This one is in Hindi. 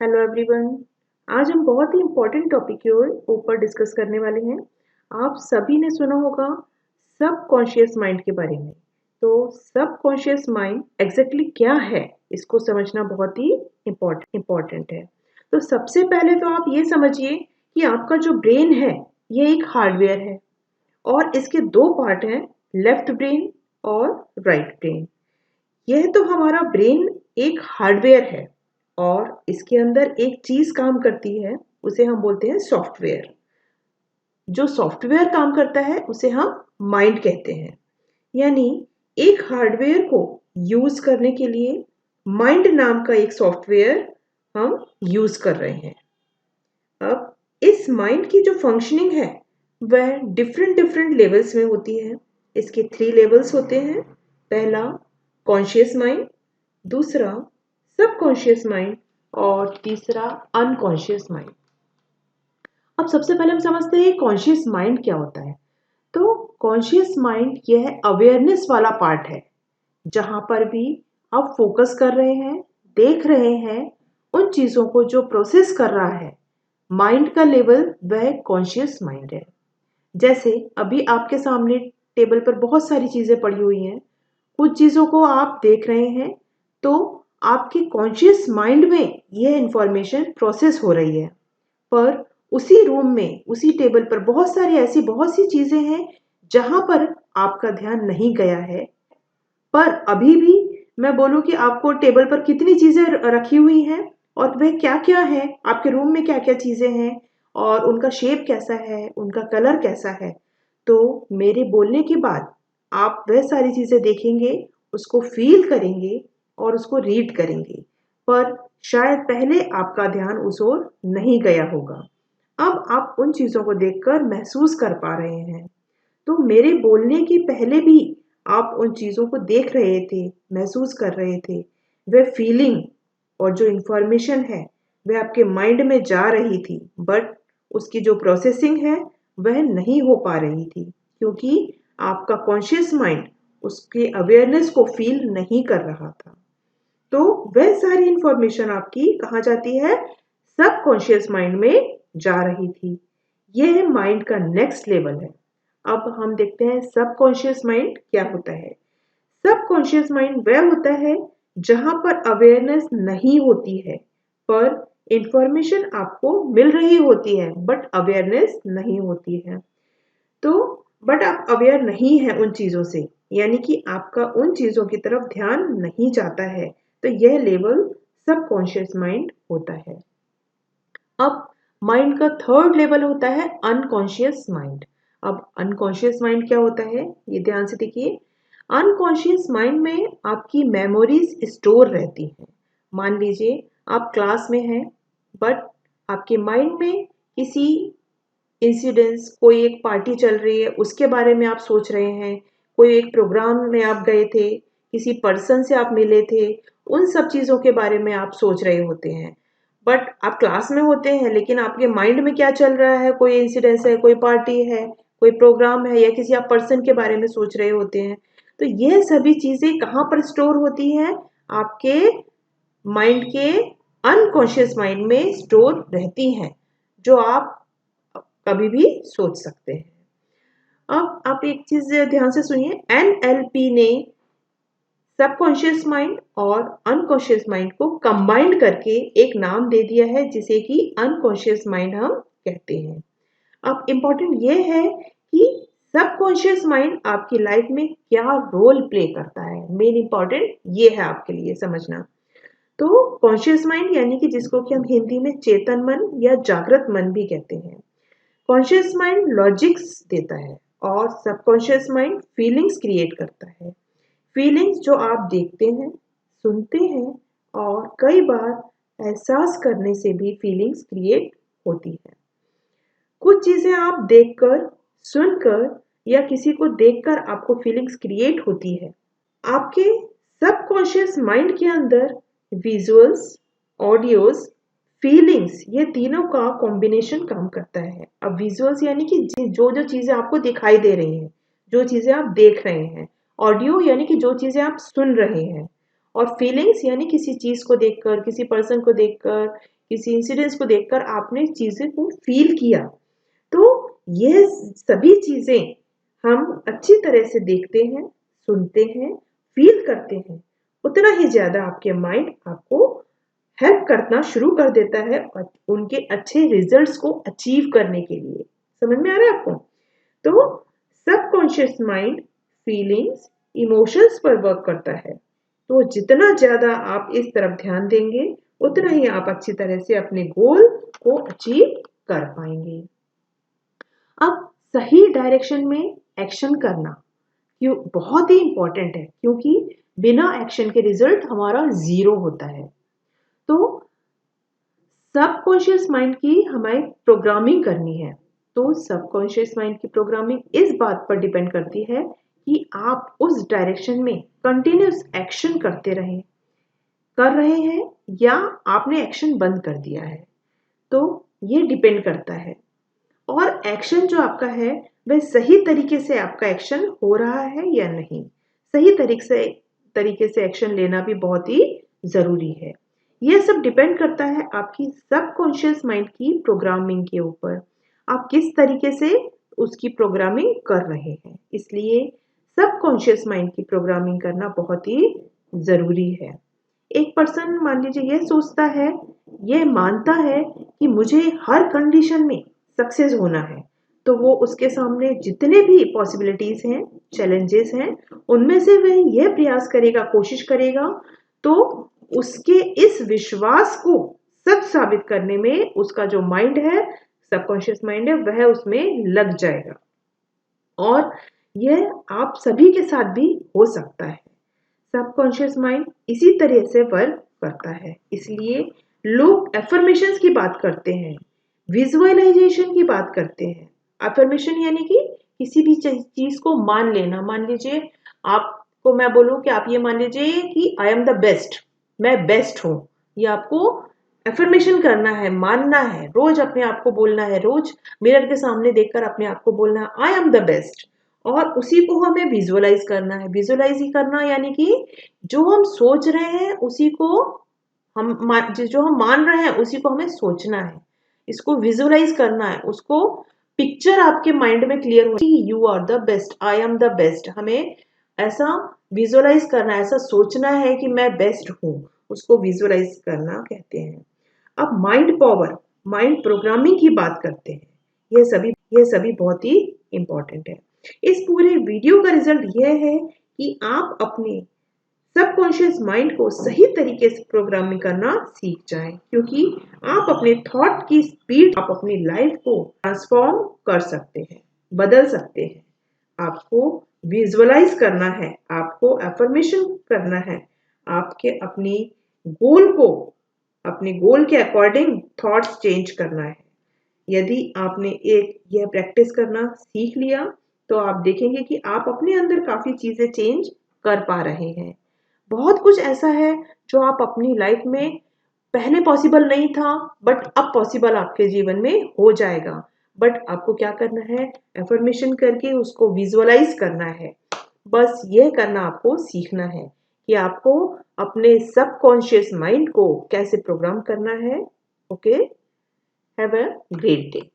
Hello everyone. आज हम बहुत ही इम्पोर्टेंट टॉपिक के ऊपर डिस्कस करने वाले हैं। आप सभी ने सुना होगा सबकॉन्शियस माइंड के बारे में। तो सबकॉन्शियस माइंड एग्जैक्टली क्या है, इसको समझना बहुत ही इम्पोर्टेंट है। तो सबसे पहले तो आप ये समझिए कि आपका जो ब्रेन है ये एक हार्डवेयर है और इसके दो पार्ट हैं, लेफ्ट ब्रेन और राइट ब्रेन। यह तो हमारा ब्रेन एक हार्डवेयर है और इसके अंदर एक चीज काम करती है, उसे हम बोलते हैं सॉफ्टवेयर। जो सॉफ्टवेयर काम करता है उसे हम माइंड कहते हैं। यानी एक हार्डवेयर को यूज करने के लिए माइंड नाम का एक सॉफ्टवेयर हम यूज कर रहे हैं। अब इस माइंड की जो फंक्शनिंग है वह डिफरेंट डिफरेंट लेवल्स में होती है। इसके 3 लेवल्स होते हैं। पहला कॉन्शियस माइंड, दूसरा सबकॉन्शियस माइंड और तीसरा अनकॉन्शियस माइंड। अब सबसे पहले हम समझते हैं कॉन्शियस माइंड क्या होता है। तो कॉन्शियस माइंड यह अवेयरनेस वाला पार्ट है, जहां पर भी आप फोकस कर रहे हैं, देख रहे हैं उन चीजों को जो प्रोसेस कर रहा है। माइंड का लेवल वह कॉन्शियस माइंड है। जैसे अभी आपके सामने टेबल पर बहुत सारी चीजें पड़ी हुई हैं, कुछ चीजों को आप देख रहे हैं, तो आपके कॉन्शियस माइंड में यह इंफॉर्मेशन प्रोसेस हो रही है। पर उसी रूम में, उसी टेबल पर बहुत सी चीजें हैं जहां पर आपका ध्यान नहीं गया है। पर अभी भी मैं बोलूं कि आपको टेबल पर कितनी चीजें रखी हुई हैं और वह क्या क्या है, आपके रूम में क्या क्या चीजें हैं और उनका शेप कैसा है, उनका कलर कैसा है। तो मेरे बोलने के बाद आप वह सारी चीजें देखेंगे, उसको फील करेंगे और उसको रीड करेंगे। पर शायद पहले आपका ध्यान उस ओर नहीं गया होगा। अब आप उन चीजों को देखकर महसूस कर पा रहे हैं। तो मेरे बोलने के पहले भी आप उन चीज़ों को देख रहे थे, महसूस कर रहे थे। वह फीलिंग और जो इन्फॉर्मेशन है, वह आपके माइंड में जा रही थी, बट उसकी जो प्रोसेसिंग है, वह नहीं हो पा रही थी, क्योंकि आपका कॉन्शियस माइंड उसके अवेयरनेस को फील नहीं कर रहा था। तो वह सारी इन्फॉर्मेशन आपकी कहाँ जाती है? सबकॉन्शियस माइंड में जा रही थी। यह माइंड का नेक्स्ट लेवल है। अब हम देखते हैं सबकॉन्शियस माइंड क्या होता है। सबकॉन्शियस माइंड वह होता है जहां पर अवेयरनेस नहीं होती है, पर इंफॉर्मेशन आपको मिल रही होती है, बट अवेयरनेस नहीं होती है। तो बट आप अवेयर नहीं है उन चीजों से, यानी कि आपका उन चीजों की तरफ ध्यान नहीं जाता है। तो यह लेवल सबकॉन्शियस माइंड होता है। अब माइंड का थर्ड लेवल होता है अनकॉन्शियस माइंड। अब अनकॉन्शियस माइंड क्या होता है, ये ध्यान से देखिए। अनकॉन्शियस माइंड में आपकी मेमोरीज स्टोर रहती हैं। मान लीजिए आप क्लास में हैं, बट आपके माइंड में किसी इंसिडेंस, कोई एक पार्टी चल रही है उसके बारे में आप सोच रहे हैं, कोई एक प्रोग्राम में आप गए थे, किसी पर्सन से आप मिले थे, उन सब चीज़ों के बारे में आप सोच रहे होते हैं। बट आप क्लास में होते हैं, लेकिन आपके माइंड में क्या चल रहा है, कोई इंसिडेंस है, कोई पार्टी है, कोई प्रोग्राम है या किसी आप पर्सन के बारे में सोच रहे होते हैं। तो यह सभी चीज़ें कहाँ पर स्टोर होती हैं? आपके माइंड के अनकॉन्शियस माइंड में स्टोर रहती हैं, जो आप कभी भी सोच सकते हैं। अब आप एक चीज ध्यान से सुनिए, एनएलपी ने सबकॉन्शियस माइंड और अनकॉन्शियस माइंड को कंबाइंड करके एक नाम दे दिया है, जिसे कि अनकॉन्शियस माइंड हम कहते हैं। अब इम्पोर्टेंट ये है कि सबकॉन्शियस माइंड आपकी लाइफ में क्या रोल प्ले करता है। मेन इंपॉर्टेंट ये है आपके लिए समझना। तो कॉन्शियस माइंड यानी कि जिसको कि हम हिंदी में चेतन मन या जागृत मन भी कहते हैं। कॉन्शियस माइंड लॉजिक्स देता है और सबकॉन्शियस माइंड फीलिंग्स क्रिएट करता है। फीलिंग्स जो आप देखते हैं, सुनते हैं और कई बार एहसास करने से भी फीलिंग्स क्रिएट होती है। कुछ चीजें आप देखकर, सुनकर या किसी को देखकर आपको फीलिंग्स क्रिएट होती है। आपके सबकॉन्शियस माइंड के अंदर विजुअल्स, ऑडियोज, फीलिंग्स, ये तीनों का कॉम्बिनेशन काम करता है। अब विजुअल्स यानी कि जो जो चीजें आपको दिखाई दे रही हैं, जो चीजें आप देख रहे हैं। ऑडियो यानी कि जो चीजें आप सुन रहे हैं। और फीलिंग्स यानी किसी चीज को देखकर, किसी पर्सन को देखकर किसी इंसिडेंस को देखकर आपने चीजें को फील किया, तो यह सभी चीजें हम अच्छी तरह से देखते हैं, सुनते हैं, फील करते हैं, उतना ही ज्यादा आपके माइंड आपको हेल्प करना शुरू कर देता है उनके अच्छे रिजल्ट्स को अचीव करने के लिए। समझ में आ रहा है आपको? तो सबकॉन्शियस माइंड फीलिंग्स, इमोशंस पर वर्क करता है। तो जितना ज्यादा आप इस तरफ ध्यान देंगे, उतना ही आप अच्छी तरह से अपने गोल को अचीव कर पाएंगे। अब सही डायरेक्शन में एक्शन करना क्यों बहुत ही इंपॉर्टेंट है, क्योंकि बिना एक्शन के रिजल्ट हमारा 0 होता है। तो सबकॉन्शियस माइंड की हमें प्रोग्रामिंग करनी है। तो सबकॉन्शियस माइंड की प्रोग्रामिंग इस बात पर डिपेंड करती है कि आप उस डायरेक्शन में कंटिन्यूस एक्शन कर रहे हैं या आपने एक्शन बंद कर दिया है। तो ये डिपेंड करता है। और एक्शन जो आपका है वह सही तरीके से आपका एक्शन हो रहा है या नहीं। सही तरीके से एक्शन लेना भी बहुत ही जरूरी है। यह सब डिपेंड करता है आपकी सबकॉन्शियस माइंड की प्रोग्रामिंग के ऊपर। आप किस तरीके से उसकी प्रोग्रामिंग कर रहे हैं। इसलिए सबकॉन्शियस माइंड की प्रोग्रामिंग करना बहुत ही जरूरी है। एक पर्सन मान लीजिए यह सोचता है, यह मानता है कि मुझे हर कंडीशन में सक्सेस होना है, तो वो उसके सामने जितने भी पॉसिबिलिटीज हैं, चैलेंजेस हैं, उनमें से वह यह प्रयास करेगा, कोशिश करेगा, तो उसके इस विश्वास को सच साबित करने में उसका जो माइंड है, सबकॉन्शियस माइंड है, वह उसमें लग जाएगा। और यह आप सभी के साथ भी हो सकता है। सबकॉन्शियस माइंड इसी तरह से वर्क करता है। इसलिए लोग एफर्मेशंस की बात करते हैं, विजुअलाइजेशन की बात करते हैं। एफर्मेशन यानी कि किसी भी चीज को मान लेना। मान लीजिए आपको मैं बोलूं कि आप ये मान लीजिए कि आई एम द बेस्ट, मैं बेस्ट हूं। ये आपको एफर्मेशन करना है, मानना है, रोज अपने आप को बोलना है, रोज मिरर के सामने देखकर अपने आप को बोलना है आई एम द बेस्ट। और उसी को हमें विजुअलाइज करना है। विजुअलाइज ही करना यानी कि जो हम सोच रहे हैं उसी को जो हम मान रहे हैं उसी को हमें सोचना है, इसको विजुअलाइज करना है, उसको पिक्चर आपके माइंड में क्लियर हो कि you are the best, I am the best. हमें ऐसा विजुअलाइज करना है, ऐसा सोचना है कि मैं बेस्ट हूं, उसको विजुअलाइज करना कहते हैं। अब माइंड पावर, माइंड प्रोग्रामिंग की बात करते हैं। यह सभी बहुत ही इंपॉर्टेंट है। इस पूरे वीडियो का रिजल्ट यह है कि आप अपने सबकॉन्शियस माइंड को सही तरीके से प्रोग्रामिंग करना सीख जाएं, क्योंकि आप अपने थॉट की स्पीड, आप अपनी लाइफ को ट्रांसफॉर्म कर सकते हैं, बदल सकते हैं। आपको विजुअलाइज करना है, आपको एफर्मेशन करना है, आपके अपने गोल के अकॉर्डिंग थॉट्स चेंज करना है। यदि आपने यह प्रैक्टिस करना सीख लिया, तो आप देखेंगे कि आप अपने अंदर काफी चीजें चेंज कर पा रहे हैं। बहुत कुछ ऐसा है जो आप अपनी लाइफ में पहले पॉसिबल नहीं था, बट अब पॉसिबल आपके जीवन में हो जाएगा। बट आपको क्या करना है, एफर्मेशन करके उसको विजुअलाइज करना है। बस यह करना आपको सीखना है कि आपको अपने सबकॉन्शियस माइंड को कैसे प्रोग्राम करना है। Okay, have a great day.